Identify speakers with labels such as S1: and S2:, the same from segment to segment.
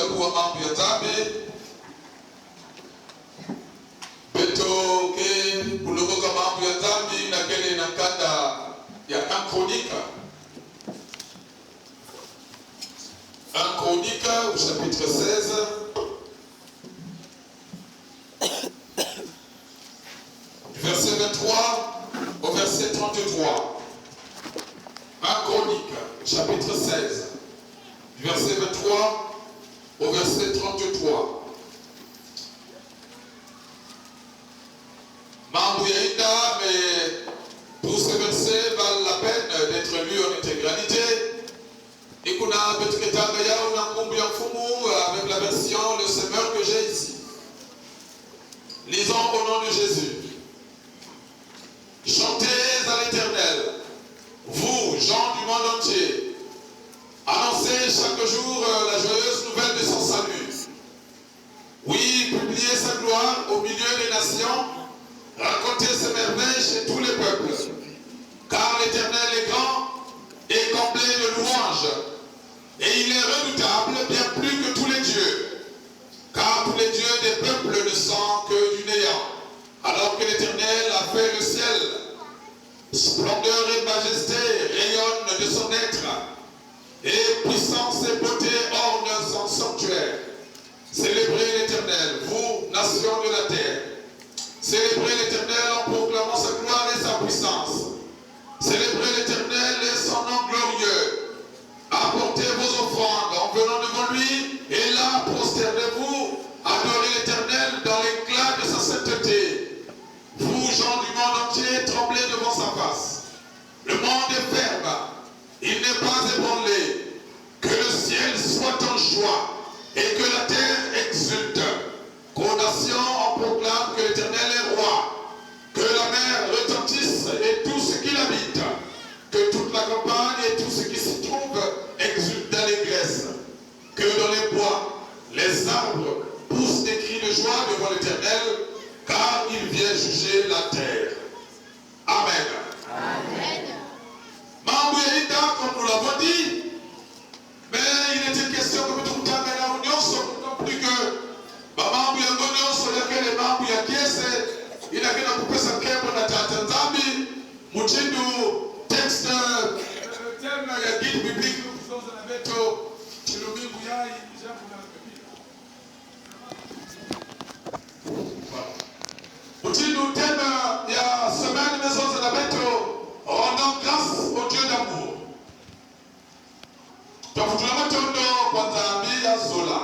S1: kuwa mambo ya dhambi beto ke kulogoka mambo ya dhambi na kele na kanda ya Ancronica au chapitre 16 du verset 23 au verset 33. Ancronica chapitre 16 du verset 23 au verset 33. Mambouyenda, mais tous ces versets valent la peine d'être lus en intégralité. Et qu'on a avec la version Le Semeur que j'ai ici. Lisons au nom de Jésus. Chantez à l'Éternel, vous, gens du monde entier. Annoncez chaque jour la joyeuse nouvelle de son salut. Oui, publiez sa gloire au milieu des nations. Racontez ses merveilles chez tous les peuples. Car l'Éternel est grand et comblé de louanges. Et il est redoutable bien plus que tous les dieux. Car tous les dieux des peuples ne sont que du néant. Alors que l'Éternel a fait le ciel, splendeur et majesté rayonnent de son être. Et puissance et beauté ornent son sanctuaire. Célébrez l'Éternel, vous, nations de la terre. Célébrez l'Éternel en proclamant sa gloire et sa puissance. Célébrez l'Éternel et son nom glorieux. Apportez vos offrandes en venant devant lui, et là, prosternez-vous, adorez l'Éternel dans l'éclat de sa sainteté. Vous, gens du monde entier, tremblez devant sa face. Le monde est ferme, il n'est pas ébranlé. Que le ciel soit en joie, et que la terre exulte. Qu'aux nations on proclame que l'Éternel est roi. Que la mer retentisse et tout ce qui l'habite. Que toute la campagne et tout ce qui s'y trouve exulte d'allégresse. Que dans les bois, les arbres poussent des cris de joie devant l'Éternel, car il vient juger la terre. Amen. Amen. Mambouyenda, comme nous l'avons dit, mais il était question que nous trouvions la union, non plus que Mambouyenda, sur lequel les Mambouyenda qui il a fait la coupe sa kembo na Tanzambi, Mouchindou, texte, thème, le guide biblique, nous faisons un abeto, Chilomi Bouyaï, Jean Mouchindou, thème, il y a semaine, maison de l'abeto, rendant grâce au Dieu d'amour. Donc, tout le monde kwa Nzambi ya Zola.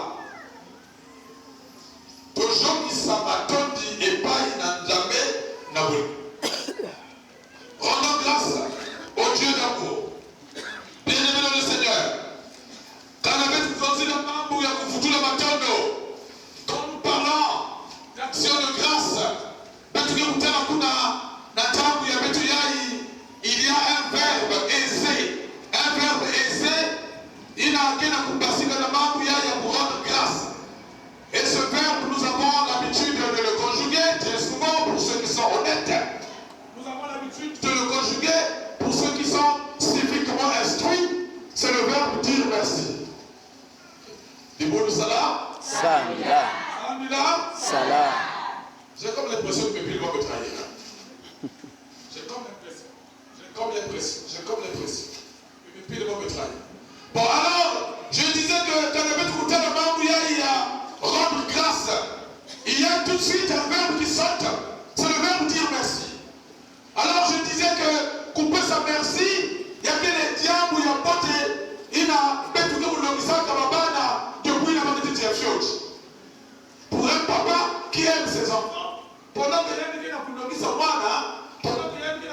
S1: Toujours qui s'abattondi et pas jamais n'a voulu. Rendons grâce au Dieu d'amour. Bien-aimé dans le Seigneur. Quand on avait dit le mambo ya kufutu la matondo, quand nous parlons d'action de grâce, il y a un verbe aisé. Un verbe aisé, il a pour rendre grâce. Et ce verbe, nous avons l'habitude de le conjuguer très souvent pour ceux qui sont honnêtes. Nous avons l'habitude de le conjuguer pour ceux qui sont civiquement instruits. C'est le verbe dire merci. Dis-moi le salam. Salam. Salam. J'ai comme l'impression que mes pieds vont me trahir. J'ai comme l'impression que mes pieds vont me trahir. Bon alors, je disais que dans le maître Kouta, il y a rendre grâce. Il y a tout de suite un verbe qui saute. C'est le verbe dire merci. Alors je disais que couper sa merci, il y a que les diables, il y a poté, il a bétu que vous l'oblisez comme un bana depuis la manette de Fiot. Pour un papa qui aime ses enfants, pendant que les gens qui l'oblisent à moi, pendant que les gens qui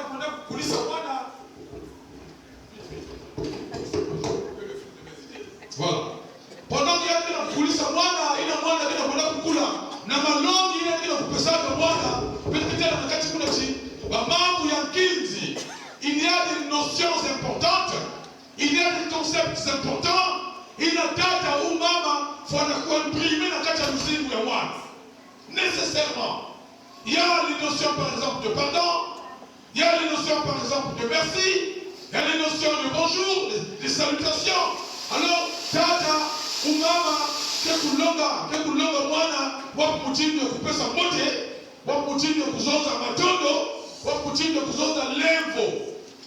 S1: l'oblisent à moi, voilà. Pendant qu'il y a des police à moi, il y a moi qui a des kukula. Na malongi il y a des kupesa kwa moi. Peut-être wakati kuna chi. Mambo ya kinzi. Il y a des notions importantes. Il y a des concepts importants. Il y a data ou mama faut imprimer na kati ya mzimu ya mwana. Nécessairement. Il y a les notions par exemple de pardon. Il y a les notions par exemple de merci. Il y a les notions de bonjour, des salutations. Alors, tata ou mama,
S2: kekulonga mwana wakumutindo kupesa mote, wakumutindo kuzoza matondo, wakumutindo kuzoza levo.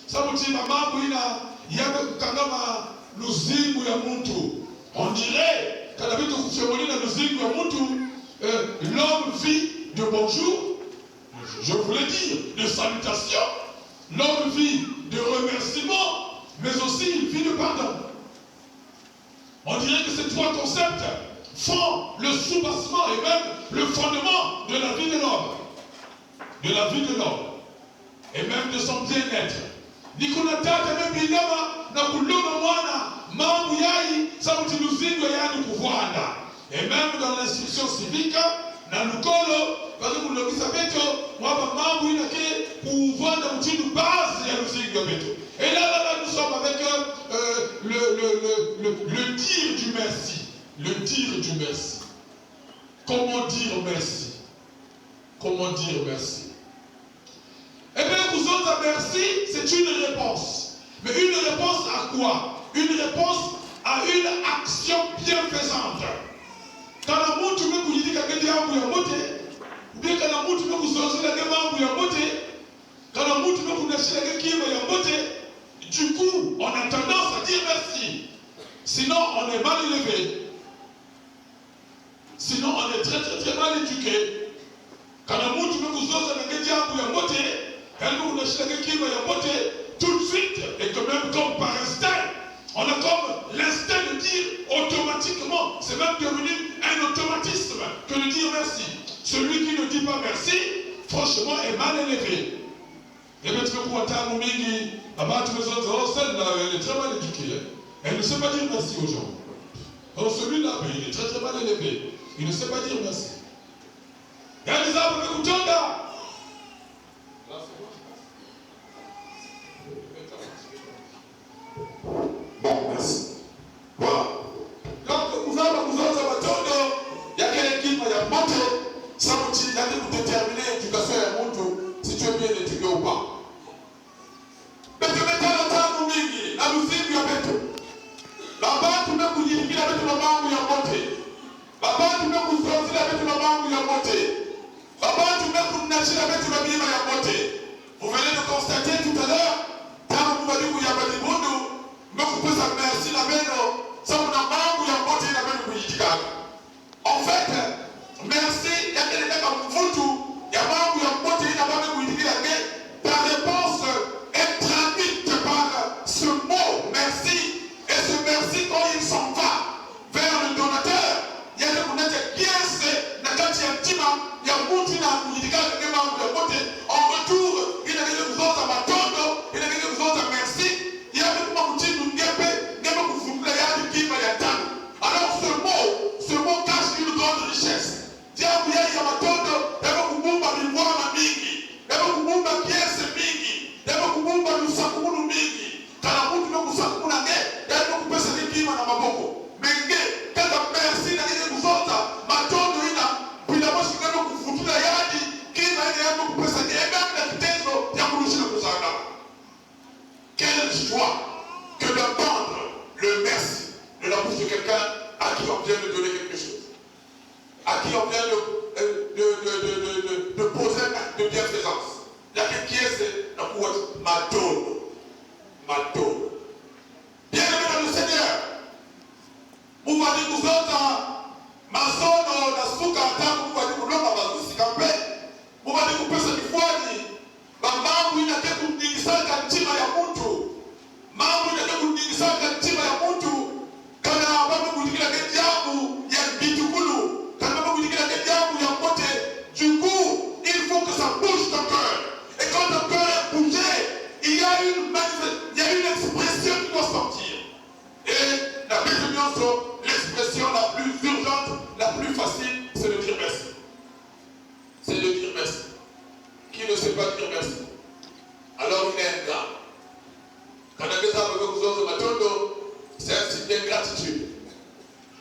S2: Sabutima mambo ina yabe kukangama luzingu ya muntu. On dirait kada vitu kufemolina luzingu ya muntu, l'homme vit de bonjour, je voulais dire de salutation, l'homme vit de remerciement, mais aussi il vit de pardon. On dirait que ces trois concepts font le soubassement et même le fondement de la vie de l'homme. De la vie de l'homme. Et même de son bien-être. Nikunataka mebinama na kuluma mwana mambo yai sauti luzingo yani kuvwanda. Et même dans l'instruction civique, na lukolo, parce que vous le savez, mwaba mambo inake kuvwanda mtinu base ya luzingo beto. Et là, nous sommes avec le dire du merci. Le dire du merci. Comment dire merci? Comment dire merci? Eh bien, vous autres, merci, c'est une réponse. Mais une réponse à quoi? Une réponse à une action bienfaisante. Quand la montre me vous dit qu'il y a un moté, ou bien quand la montre me vous sortez la moté, quand la montre me vous lâchez la qui est moté, du coup, on a tendance à dire merci. Sinon, on est mal élevé. Sinon, on est très très très mal éduqué. Quand la montre me vous sortez la qui est moté, elle nous lâche la qui est moté, tout de suite, et que même comme par instinct, on a comme l'instinct de dire automatiquement, c'est même devenu un automatisme que de dire merci. Celui qui ne dit pas merci, franchement, est mal élevé. Et bien, tu peux pouvoir t'en mingi, là-bas, tu me dis, oh, celle-là, elle est très mal éduquée. Elle ne sait pas dire merci aux gens. Alors, celui-là, il est très très mal élevé. Il ne sait pas dire merci. Il y a des arbres qui écoutent là. Bon, merci. Voilà. Donc, vous avez matondo, il y a quelqu'un qui a monté, ça vous dit, pour déterminer l'éducation à monde, si tu es bien éduqué ou pas. Mais tu mets dans le temps pour mingi, la musique, il y a tout. Là-bas, tu mets pour dire qu'il y a tout le monde où il y a monté. Là-bas, tu mets pour sortir avec tout le monde où il y a monté. Là-bas, tu mets pour nager avec tout le monde où il y a monté. Vous venez de constater tout à l'heure, quand vous m'avez dit qu'il y a pas de monde, mais vous pouvez savoir merci la main, ça vous n'a pas où il y a monté la main pour y dire. En fait, merci, il y a quelqu'un comme vous tout, il y a pas où il y a monté la main pour y dire. Ta réponse est traduite par ce mot merci, et ce merci quand il s'en va vers le donateur, il y a des monnaie qui est la quantité il y a beaucoup de en retour, il y a des gens à Matondo, il y a des gens à merci, il y a des gens qui nous alors ce mot cache une grande richesse. Diable ya Matondo, il y a kubumba milwana mingi, il y a kubumba kiese mingi, il y a kubumba lusakunu mingi, kana mtu na kusakuna nge, il y a kupesa nikima na maboko. Menge, kata merci na kile kuzota, Matondo ina bila moshi kama kufutula yadi, kima ile ya kupesa nyega na kitenzo ya kurushia kusaka. Quelle joie que d'entendre le merci de la bouche de quelqu'un à qui on vient de donner quelque chose, à qui on vient de poser un acte de bienfaisance. Il y a quelqu'un qui est dans le Matondo. Matondo. Bien-aimés dans le Seigneur, vous voyez nous autres, Masono, Nasuka, Ataku, vous voyez nous l'homme, Bazusi, Kampe, vous voyez nous personne qui voit, Mambo inataka kumdingisaka ntima ya mtu. Mambo inataka kumdingisaka ntima ya mtu. Kana baba kudikira kejabu ya bitukulu. Kana baba kudikira kejabu ya mote. Du coup, il faut que ça bouge ton cœur. Et quand ton cœur est bougé, il y a une expression qui doit sortir. Et la l'expression la plus urgente, la plus facile, c'est de dire merci. C'est de dire merci. Qui ne sait pas dire merci, alors il est ingrat. Quand on a c'est un signe d'ingratitude.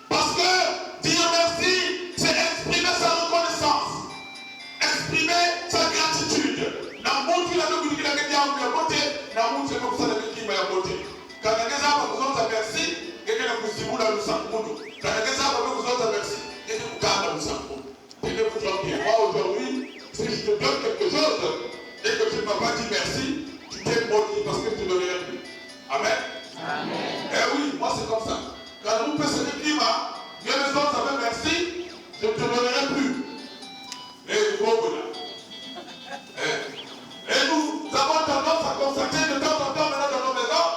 S2: Parce que dire merci, c'est exprimer sa reconnaissance, exprimer sa gratitude. Quand on a merci, quelqu'un a dit merci, tu t'es maudit parce que tu ne donnerais plus. Amen.
S3: Amen.
S2: Eh oui, moi c'est comme ça. Quand nous faisons ce climat, Dieu les autres avaient merci, je ne te donnerai plus. Et pauvre là. Et nous avons tendance à constater de temps en temps maintenant dans nos maisons,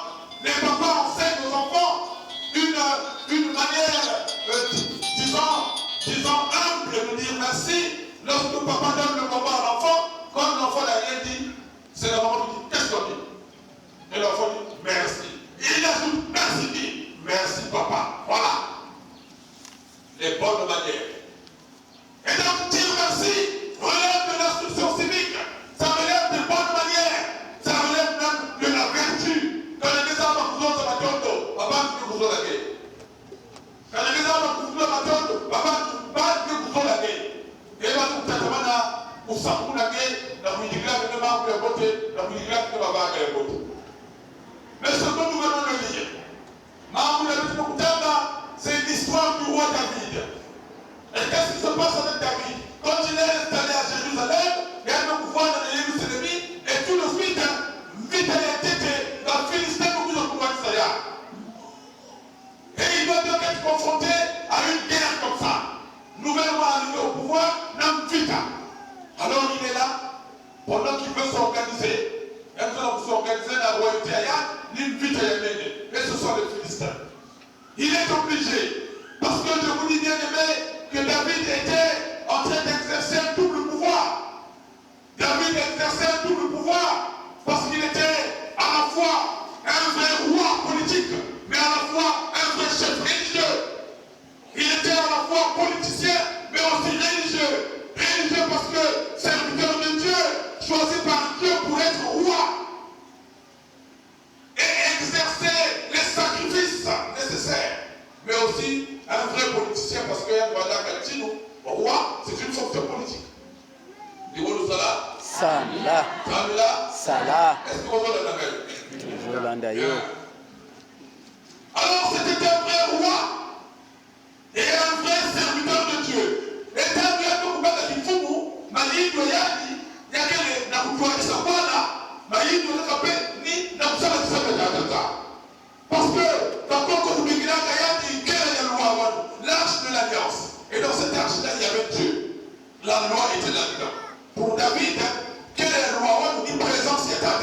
S2: les papas enseignent aux enfants une manière, disons humble de dire merci. Lorsque le papa donne le moment à l'enfant, quand l'enfant n'a rien dit, c'est la maman qui dit, qu'est-ce qu'on dit? Et l'enfant dit, merci. Il ajoute, merci dit, merci papa. Voilà. Les bonnes manières. Et donc dire merci relève de l'instruction civique, ça relève des bonnes manières, ça relève même de la vertu. Quand les gens vont vous la matondo, papa vous la guerre. Quand les gens vont vous la matondo, papa vous la guerre. Et là, nous avons pour ça, pour la guerre, la musique-là, nous avons la beauté, la musique-là, nous avons la beauté. Mais ce que nous venons de lire, c'est l'histoire du roi David. Et qu'est-ce qui se passe avec David? Quand il est installé à Jérusalem, il y a un pouvoir dans les ennemis, et tout de suite, vite à la tête, la Philistin nous dit au pouvoir de Saya. Et il doit donc être confronté à une guerre comme ça. Nouvellement arrivé au pouvoir, Namvita. Alors il est là, pendant qu'il veut s'organiser. Il veut s'organiser dans la royauté Namvita et ce sont les Philistins. Il est obligé, parce que je vous dis bien aimé, que David était en train d'exercer un double pouvoir. David exerçait un double pouvoir parce qu'il était à la fois un vrai roi politique, mais à la fois un vrai chef religieux. Il était à la fois politicien, mais aussi religieux. Religieux parce que serviteur de Dieu, choisi par Dieu pour être roi. Et exercer les sacrifices nécessaires. Mais aussi un vrai politicien parce que voilà, roi, c'est une fonction politique.
S3: Salah. Salah.
S2: Est-ce que vous avez la
S3: même?
S2: Alors c'était un vrai roi et un vrai serviteur de Dieu. Et tant que vous avez dit Fumu, Maïd Yadi, Yakele, Nakutua Sabana, Maïd Yakapé, ni Nakusala Sabata. Parce que dans le Congo du Guinée, il y a le roi, l'arche de l'alliance. Et dans cette arche-là, il y avait Dieu. La loi était là-dedans. Pour David, quel est le roi? Une présence qui était à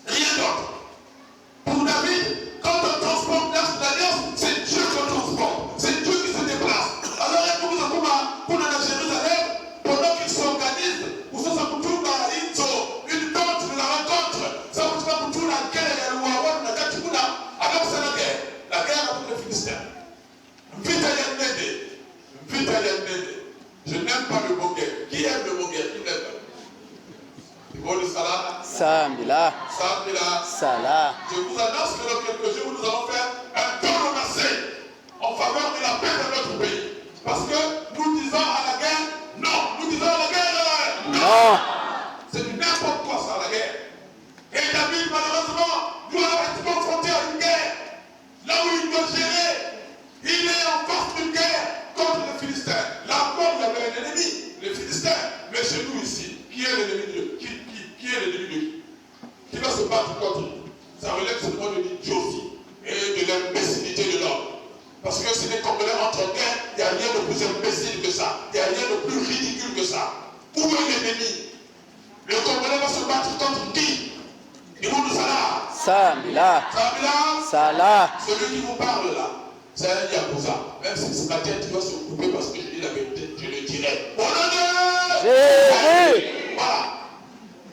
S2: rien d'autre. Pour David, quand on transporte l'arche de l'alliance, c'est Dieu qu'on transporte. C'est Dieu qui se déplace. Alors, il y a beaucoup de gens pour aller à Jérusalem, pendant qu'ils s'organisent, ou ça se retrouve dans une tente de la rencontre. Ça se retrouve dans quel est le roi? Alors, c'est la guerre. La guerre avec les Philistins. Je n'aime pas le mot guerre. Qui aime le mot guerre? Qui n'aime pas? Il faut le salat.
S3: Samila. Salah.
S2: Je vous annonce que dans quelques jours, nous allons faire un temps reversé en faveur de la paix de notre pays. Parce que nous disons à la guerre, non. Nous disons à la guerre,
S3: Non.
S2: C'est du n'importe quoi ça, la guerre. Et David, malheureusement, doit être confronté à une guerre. Là où il doit gérer, il est en face d'une guerre contre les Philistins. Là encore, il y avait un ennemi, les Philistins. Mais chez nous ici, qui est l'ennemi de Dieu? Qui est l'ennemi de Dieu? Qui va se battre contre? Ça relève seulement de Dieu aussi. Et de l'imbécilité de l'homme. Parce que si les Congolais entrent en guerre, il n'y a rien de plus imbécile que ça. Il n'y a rien de plus ridicule que ça. Où est l'ennemi? Le Congolais va se battre contre qui? Et vous nous Salah.
S3: Samila. Salah.
S2: Celui qui vous parle là, c'est un Yakuza. Même si ce matin tu dois se couper parce que je dis la vérité, je le dirai. Bon
S3: Jésus.
S2: Voilà.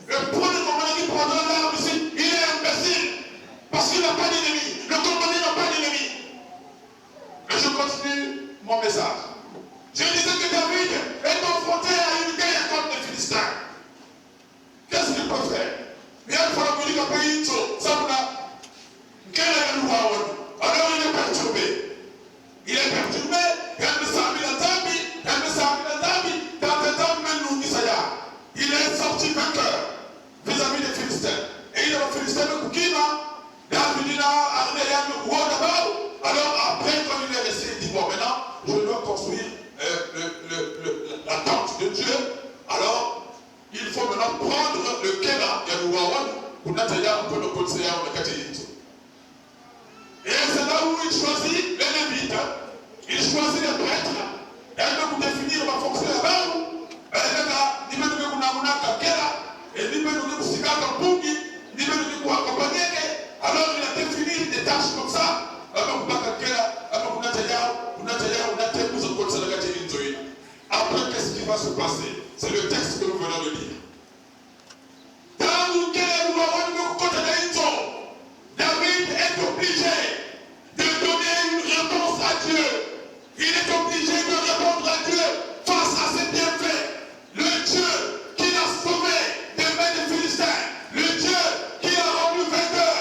S2: Le premier Congolais qui prendra l'arme ici, il est imbécile. Parce qu'il n'a pas d'ennemi. Le Congolais n'a pas d'ennemi. Mais je continue mon message. Je disais que David est confronté à une guerre contre les Philistins. Qu'est-ce qu'il peut faire? Il y a une fois que il a payé une chose. Ça vous a. Quel est le roi? Alors il est perturbé. Il est perturbé. Il est sorti vainqueur vis-à-vis des Philistins. Et il est au Philistin de Koukima. Alors après, quand il est resté, il dit bon, maintenant, je dois construire la tente de Dieu. Alors, il il faut maintenant prendre le Kena, il y a le Wawan, pour Nataya, pour le conseiller, on a Katéito. Et c'est là où il choisit les Lévites, il choisit les prêtres, et il va vous définir ma fonction là-bas. Et il va alors il a défini des tâches comme ça. Après, qu'est-ce qui va se passer? C'est le texte que nous venons de lire. David est obligé de donner une réponse à Dieu. Il est obligé de répondre à Dieu face à ses bienfaits. Le Dieu qui l'a sauvé des mains des Philistins. Le Dieu qui l'a rendu vainqueur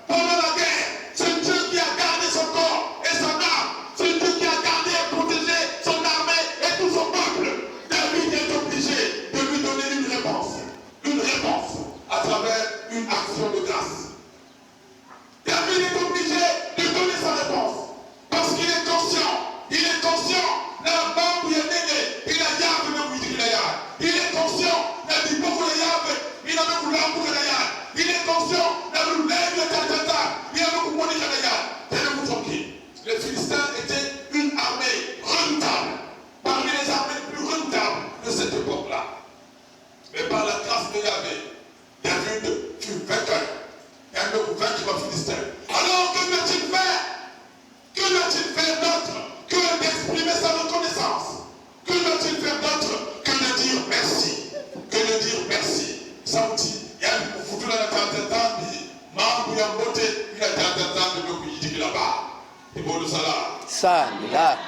S2: pendant la guerre. Ce Dieu qui a gardé son corps et son âme. Ce Dieu qui a gardé et protégé son armée et tout son peuple. David est obligé de lui donner une réponse. Une réponse à travers une action de grâce. David est obligé de donner sa réponse. Parce qu'il est conscient, la bande où il est né, il a yave même où il est yave. Il est conscient, il dit beaucoup de yave, il a même l'âme de la yave. Il est conscient, il a même l'air de tata, il a même monnaie de la yave. Tenez-vous tranquille. Les Philistins étaient une armée redoutable, parmi les armées les plus redoutables de cette époque-là. Mais par la grâce de Yahvé, David fut vainqueur. Et un homme vaincu par Philistin. Alors que doit-il faire? Que doit-il faire d'autre que d'exprimer sa reconnaissance? Que doit-il faire d'autre que de dire merci? Que de dire merci. Sauti, il y a une photo dans la tente, Mambo Yambote, il a tente de me là-bas. Et bon, ça là.
S3: Salah.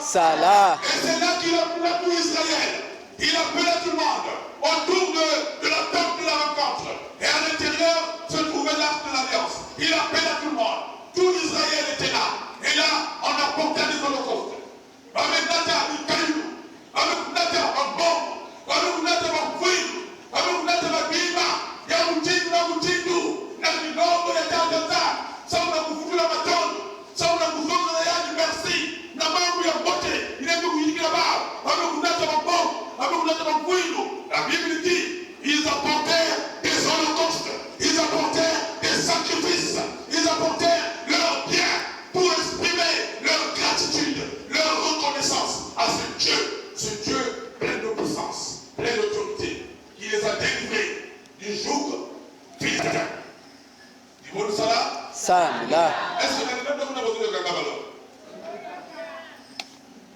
S2: Salah. Et c'est là qu'il a appelé tout Israël. Il appelait tout le monde autour de la tente de la rencontre. Et à l'intérieur se trouvait l'arche de l'alliance. Il appelait tout le monde. Tout Israël était là. Et là, on apportait des holocaustes. Avec Nata, une caillou. Avec Nata, un bombe. Avec Nata, un fouille. Avec Nata, un bima. Il y a un petit, il y a un nombre de temps de ça. Ça, on a foutu la bâtonne. Ça, on a foutu la merci. La main où il y a beauté. Il est venu là-bas. Avec Nata, un bombe. Avec Nata, un fouille. La Bible dit, ils apportèrent des holocaustes. Ils apportèrent des sacrifices. Ils apportèrent leur bien pour exprimer leur gratitude, leur reconnaissance à ce Dieu plein de puissance, plein d'autorité, qui les a délivrés du joug philistin. Du mot de Salah?
S3: Salah.
S2: Est-ce que vous avez besoin de Gagabalo?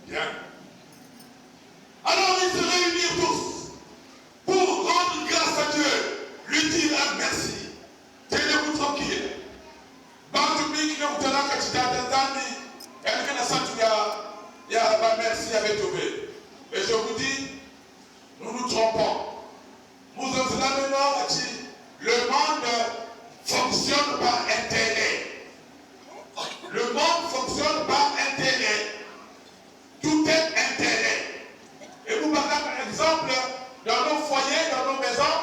S2: Bien. Alors ils se réunirent tous pour rendre grâce à Dieu, lui dire un merci. Tenez-vous tranquille. Bantu qui ont talent que tu as dans elle a senti il y a ma merci avec Tobé. Et je vous dis, nous nous trompons. Nous en le monde fonctionne par intérêt. Le monde fonctionne par intérêt. Tout est intérêt. Et vous parlez par exemple dans nos foyers, dans nos maisons.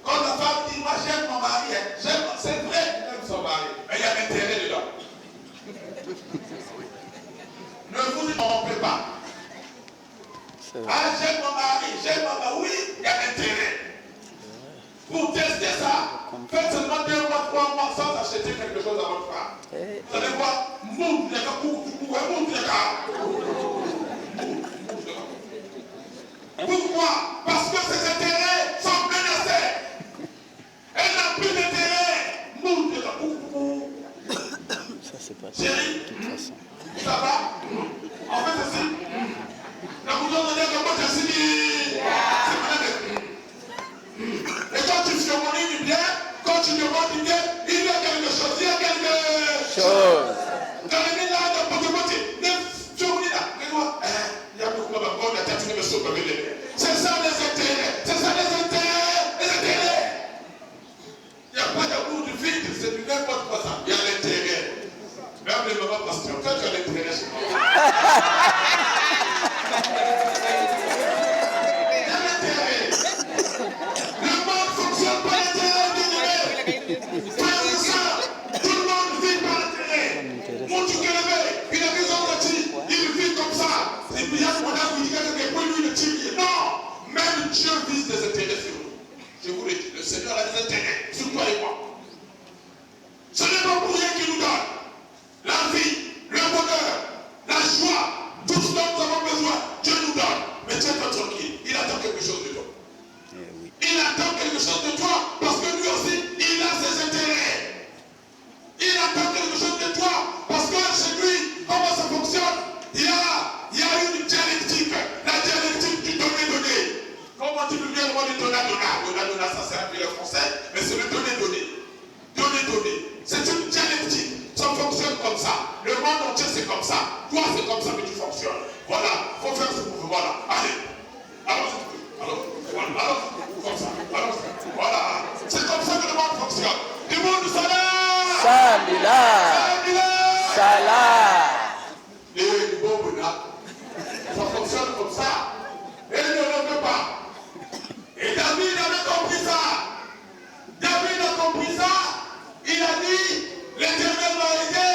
S2: Quand la femme dit, moi j'aime mon mari, c'est vrai qu'il aime son mari, mais il y a l'intérêt dedans. Ne vous y trompez pas. Ah, j'aime mon mari, oui, il y a l'intérêt. Pour tester ça, faites seulement 2 mois, 3 mois sans acheter quelque chose à votre femme. Vous allez voir, monte les gars. Pourquoi? Parce que ses intérêts sont menacés. Elle n'a plus d'intérêt. Monte les gars.
S3: Ça, c'est pas
S2: Chérie,
S3: de toute façon.
S2: ça va? En fait, ceci. La bouton de dire que moi, je suis. C'est malade. Et quand tu surmonies du bien, quand tu demandes du bien, il y a quelque chose. Il y a quelque chose. Dans les mille là, dans le côté, ne surmonies là. Il y a beaucoup de monde, la tête, tu ne me sauves pas. C'est ça les intérêts. C'est ça les intérêts. Les intérêts. Il n'y a pas d'amour du vide, c'est du n'importe quoi ça. Il y a l'intérêt. Même les mamans pasteurs, toi tu as l'intérêt chez moi. Seigneur a des intérêts sur toi et moi. Ce n'est pas pour rien qu'il nous donne la vie, le bonheur, la joie, tout ce dont nous avons besoin. Dieu nous donne. Mais tiens-toi tranquille, il attend quelque chose de toi. Il attend quelque chose de toi parce que lui aussi, il a ses intérêts. Il attend quelque chose de toi parce que chez lui, comment ça fonctionne? Il y a une dialectique, la dialectique du donner-donner. Comment tu peux dire le mot du donna-donna? Donna-donna, ça c'est un peu le français, mais c'est le donner-donner. Donner-donner. C'est une dialectique. Ça fonctionne comme ça. Le monde entier c'est comme ça. Toi c'est comme ça que tu fonctionnes. Voilà, il faut faire ce mouvement-là. Allez. Alors, comme ça. Alors, voilà. C'est comme ça que le monde fonctionne. Du monde, salam.
S3: Salam.
S2: Et du bon bonheur. Ça fonctionne comme ça. Et il ne le veut pas. Et David avait compris ça. David a compris ça. Il a dit, l'Éternel m'a aidé.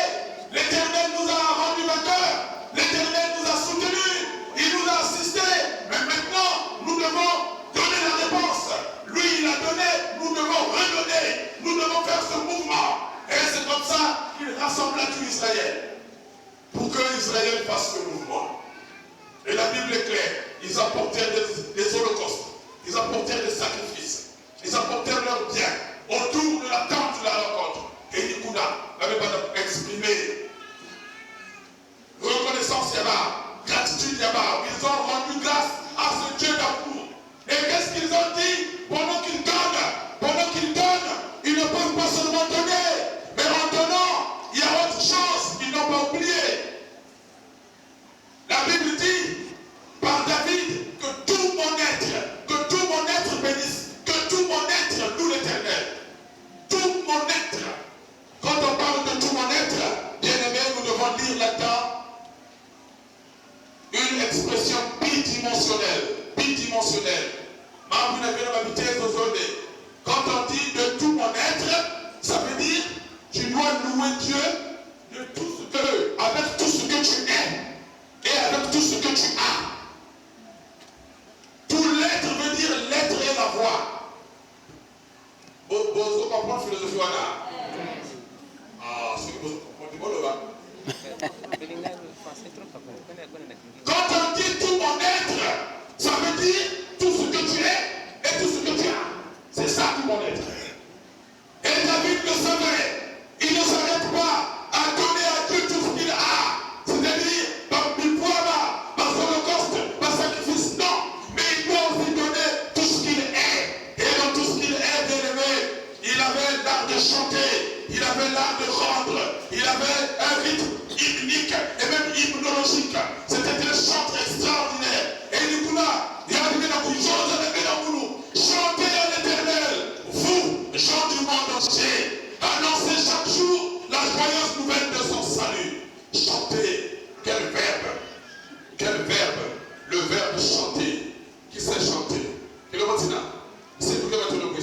S2: L'Éternel nous a rendu vainqueurs. L'Éternel nous a soutenus. Il nous a assistés. Mais maintenant, nous devons donner la réponse. Lui, il a donné. Nous devons redonner. Nous devons faire ce mouvement. Et c'est comme ça qu'il rassembla tout Israël. Pour que Israël fasse le mouvement. Et la Bible est claire. Ils apportèrent des holocaustes. Ils apportèrent des sacrifices. Ils apportèrent leurs biens autour de la tente de la rencontre. Et Nicouna n'avait pas exprimé reconnaissance Yaba, gratitude Yaba. Ils ont rendu grâce à ce Dieu d'amour. Et qu'est-ce qu'ils ont dit? Pendant qu'ils donnent, ils ne peuvent pas seulement donner, mais en donnant, il y a autre chose qu'ils n'ont pas oublié. La Bible dit par David que tout mon être bénisse, que tout mon être loue l'Éternel. Tout mon être. Quand on parle de tout mon être, bien aimé, nous devons lire là-dedans une expression bidimensionnelle. Bidimensionnelle. Quand on dit de tout mon être, ça veut dire tu dois louer Dieu de tout ce que, avec tout ce que tu es et avec tout ce que tu as. Tout l'être veut dire l'être et la voix. Vous comprenez la philosophie là? Ah, c'est que vous comprenez là. Quand on dit tout mon être, ça veut dire tout ce que tu es et tout ce que tu as. C'est ça tout mon être. Et David le savait. Il ne s'arrête pas à donner à Dieu tout ce qu'il a. C'est-à-dire, par Bipoama, par holocauste, par sacrifice. Non. Mais il doit aussi donner tout ce qu'il est. Et dans tout ce qu'il est, bien aimé, il avait l'art de chanter. Il avait l'art de rendre. Il avait un rythme hymnique et même hymnologique. C'était un chant extraordinaire. Et du coup là, il y a des choses à nous. Chantez à l'Éternel, vous, gens du monde entier. Annoncez chaque jour la joyeuse nouvelle de son salut. Chantez. Quel verbe. Le verbe chanter. Qui sait chanter? Et le continent. C'est tout que va tout le monde.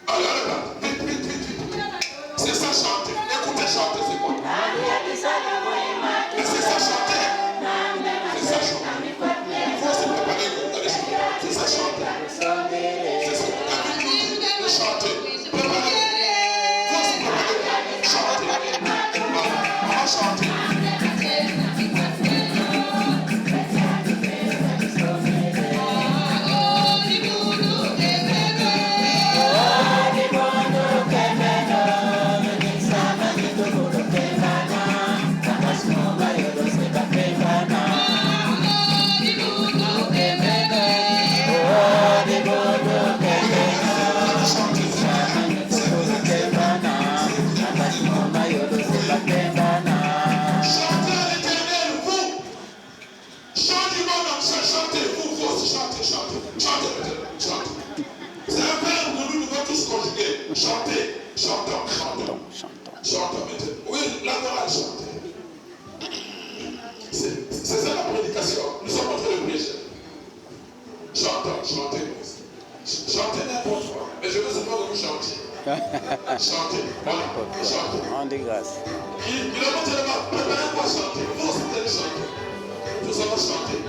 S2: Alors, vite. C'est ça chanter. Écoutez chanter, c'est quoi? Mais c'est ça chanter. C'est ça chanter. Il faut se préparer pour aller chanter. C'est ça chanter. C'est ce que David nous dit de chanter. Préparez. Il faut se préparer pour chanter. On va chanter. C'est un verbe que nous devons tous conjuguer. Chanter, chantons. Chantons. Oui, la morale, chanter. C'est ça la prédication. Nous sommes en train de prêcher. Chantez. Chantez n'importe quoi. Mais je veux savoir que vous chantiez. Chantez. Voilà. Chantez.
S3: On dit grâce.
S2: Il a monté là-bas. Préparez-vous à chanter. Vous aussi, vous allez chanter. Nous allons chanter.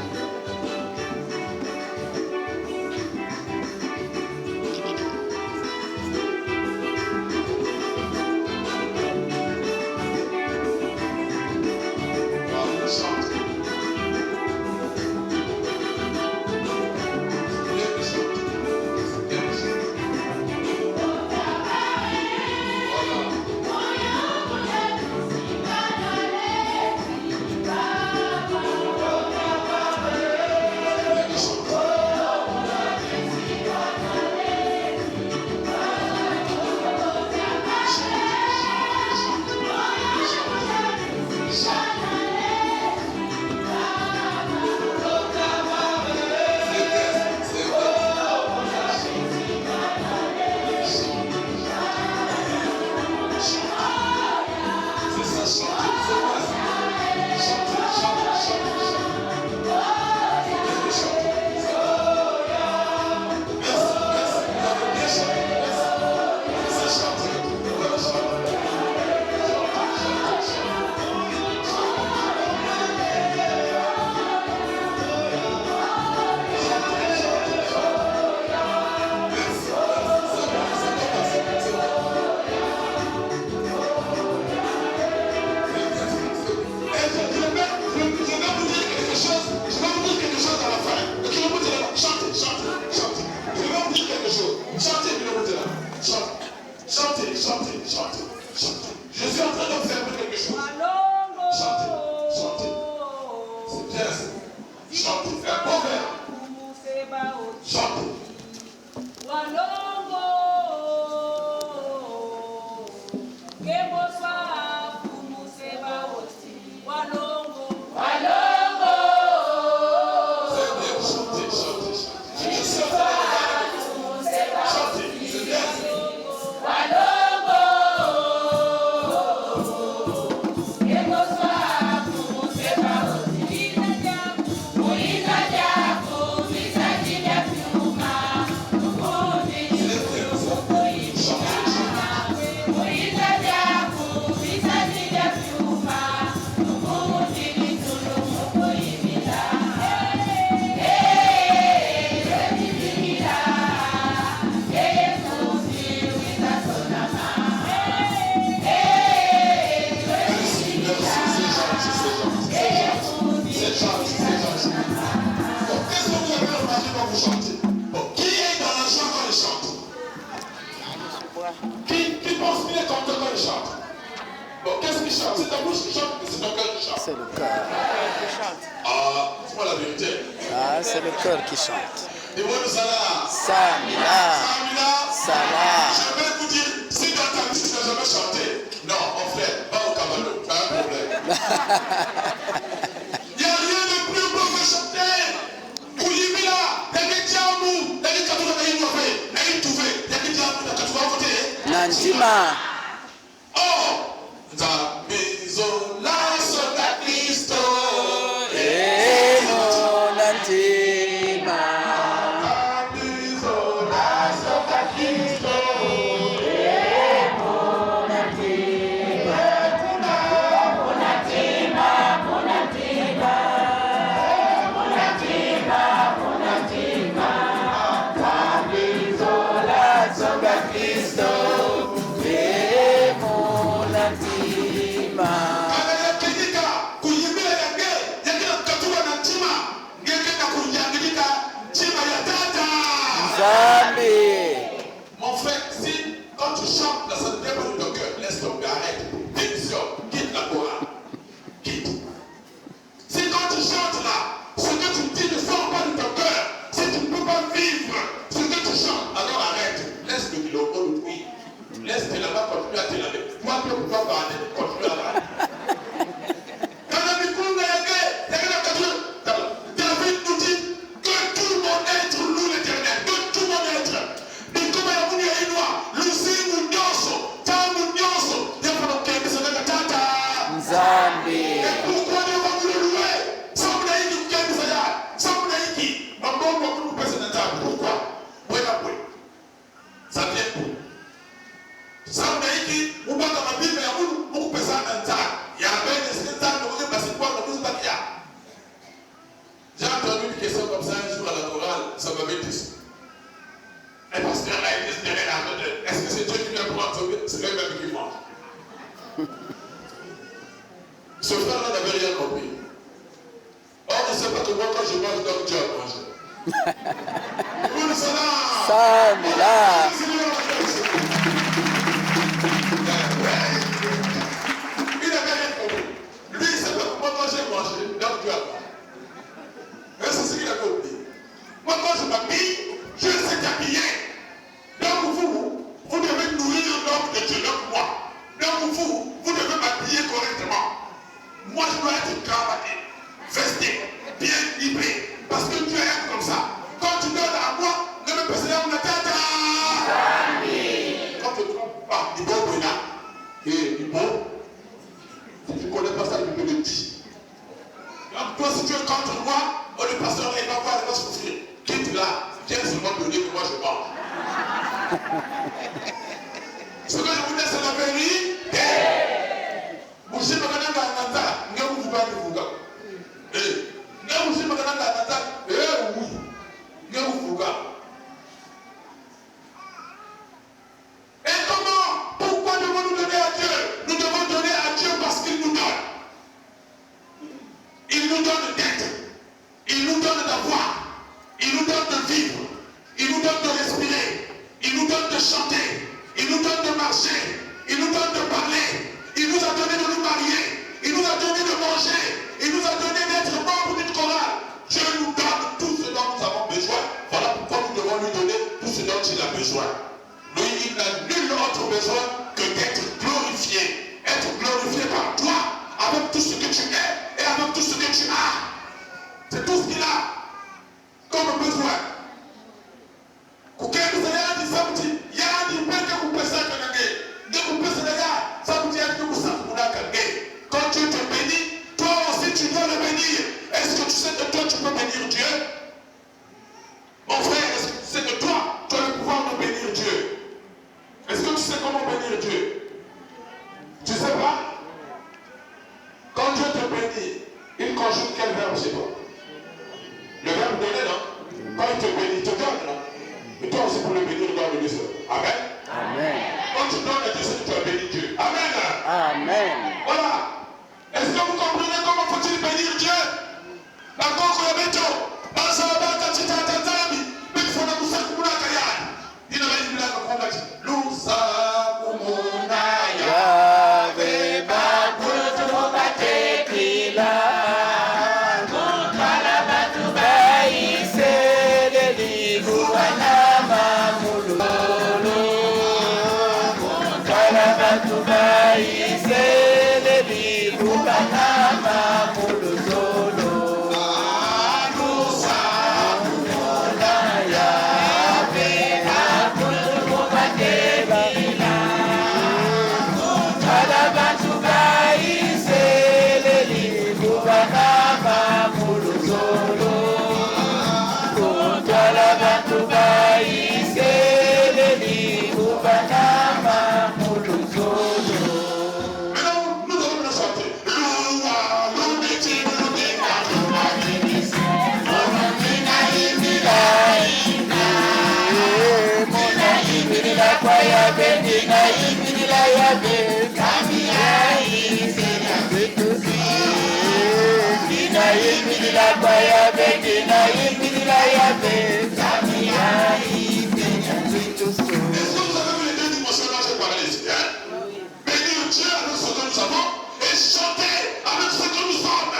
S2: suis en train d'observer quelque chose. Chantez, chantez. C'est bien ça. Chantez, fais un bon verre. Chantez.
S3: C'est le cœur.
S2: Ah, dis-moi la vérité.
S3: Ah, c'est le cœur qui chante.
S2: Dis-moi le Salah.
S3: Samila. Salah.
S2: Je vais vous dire, si dans ta vie tu n'as jamais chanté, non, mon frère, va au Cameroun, pas un problème. Il n'y a rien de plus beau que chanter. Koulimila, Nagetiamu, Nagekatouka Naïnouafé, Naïntouvé, Nagetiamu, Nakatouka Voté.
S3: Nandima.
S2: Oh, Zabizola Soda Cristo.
S3: Nandima.
S2: Zabizola Soda Cristo. Mon frère, si quand tu chantes, la santé de ton cœur, laisse tomber, arrête, démissionne, quitte la chorale, quitte. Si quand tu chantes là, ce que tu dis ne sort pas de ton cœur, si tu ne peux pas vivre ce que tu chantes, alors arrête, laisse le logo le bruit, laisse tes là-bas continuer à te laver. Toi, tu peux pas parler, continue à parler. David nous dit que tout mon être loue l'éternel, que tout mon être.
S3: Nzambi.
S2: Et pourquoi Dieu va nous le louer? Pourquoi? Ça vient pour. J'ai entendu une question comme ça un jour à la chorale, ça m'avait dit. Et parce que là, il dit, est-ce que c'est Dieu qui vient pour absorber? C'est lui-même qui mange. Ce frère-là n'avait rien compris. Or, il ne sait pas que moi, quand je mange, donc Dieu a mangé. Vous le savez.
S3: Samila.
S2: Il n'avait rien compris. Lui, il ne sait pas que moi, quand j'ai mangé, donc Dieu a mangé. Et c'est ce qu'il avait oublié. Moi, quand je m'habille, je sais t'habiller. Donc, vous devez nourrir l'homme de Dieu, donc moi. Donc, vous devez m'habiller correctement. Moi, je dois être cravaté, vesté, bien livré. Parce que Dieu aime comme ça. Quand tu donnes à moi, ne me pèse pas mon tête. Quand tu ne trompes pas, il faut que là. Et il faut. Si tu ne connais pas ça, il peut le dire. Donc, toi, si tu es contre moi, le pasteur, il va voir, il va souffrir. Quitte là, viens seulement donner que moi je mange. Ce que je vous dis, c'est la vérité. Vous savez, vous avez un vous et comment? Pourquoi devons-nous donner à Dieu? Nous devons donner à Dieu parce qu'il nous donne. Il nous donne d'être. Il nous donne d'avoir. Il nous donne de vivre. Il nous donne de respirer. Il nous donne de chanter. Il nous donne de marcher. Il nous donne de parler. Il que tu as. C'est tout ce qu'il a comme besoin. Kukendo sayadi sabuti yadi mpeke kupesa kanage. De kupesa daga sabuti yadi kusafu munakage. Quand Dieu te bénit, toi aussi tu dois le bénir. Est-ce que tu sais que toi tu peux bénir Dieu? Mon frère, est-ce que tu sais que toi tu as le pouvoir de bénir Dieu? Est-ce que tu sais comment bénir Dieu? Tu sais pas? Quand Dieu te bénit, il conjugue quel verbe chez toi? Le verbe donner, non? Quand il te bénit, il te donne, non? Et toi aussi pour le bénir, tu dois bénir ça. Amen.
S3: Amen.
S2: Quand tu donnes à Dieu, c'est que tu as béni Dieu. Amen.
S3: Amen.
S2: Voilà. Est-ce que vous comprenez comment faut-il bénir Dieu? D'accord, il y a béto. Bazabaka Titazami. Mais il faut nous faire comme la Kayane. Il ne va pas dire comme la Kayane. Lousa Kumunaya.
S3: Yahweh Bakutu Batekila. Kuntala Batu Baiseleli Guanama Mulolo. Kuntala Batu Baiseleli Guanama Mulolo.
S2: Lousa
S3: Kumunaya. Yahweh Bakutu Batekila. Kuntala Batu Baiseleli Guanama Mulolo. Kuntala Batu Baiseleli Guanama Mulolo.
S2: Maintenant, nous allons le chanter. Loua, loubiti, loubina, Est-ce que vous avez vu les deux dimensions dont j'ai parlé ici, hein? Bénir Dieu avec ce que nous avons et chanter avec ce que nous sommes.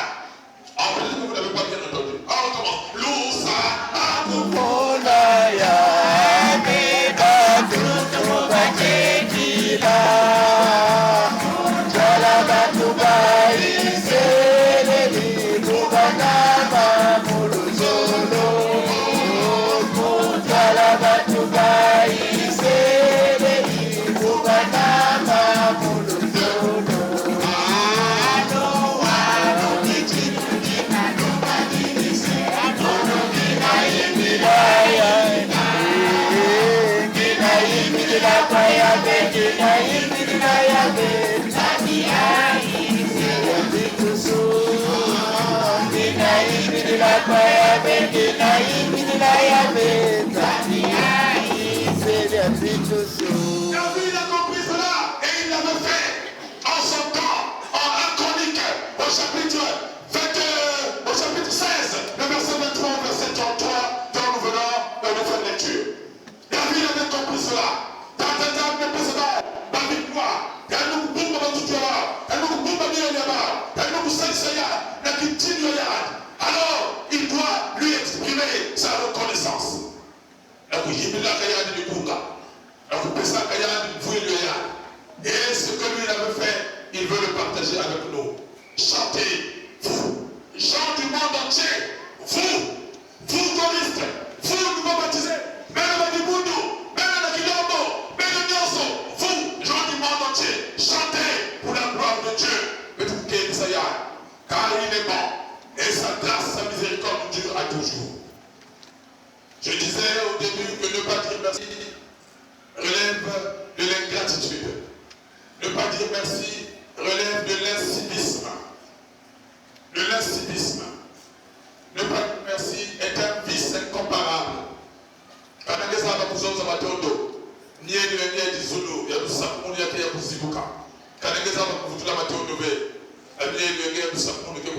S2: Ah, peut-être que vous n'avez pas bien entendu. Ah, on commence. Lousa, Abou. David a compris cela et il l'avait fait en son temps, en 1 Chronique, au chapitre 16, le verset 23, verset 33, dont nous venons de faire lecture. David avait compris cela. David ne peut pas la victoire. Elle nous bombe dans tout le monde. Elle nous bombe dans le monde. Elle nous sait la continue. Alors, il doit lui exprimer sa reconnaissance. Et ce que lui avait fait, il veut le partager avec nous. Chantez, vous, gens du monde entier, vous choristes, vous nouveau baptisés, même Madiboudou, même Nakilombo, même Nyoso, vous, gens du monde entier, chantez pour la gloire de Dieu. Car il est bon et sa grâce, sa miséricorde dure à toujours. Je disais au début que ne pas dire merci relève de l'ingratitude. Ne pas dire merci relève de l'incivisme. De l'incivisme. Ne pas dire merci est un vice incomparable. Quand on a des abattoirs à Matondo, ni à Zulu, il y a du Sapon, il y a du Zibuka. Quand on a des abattoirs à Matondo, il y a du Sapon, il y a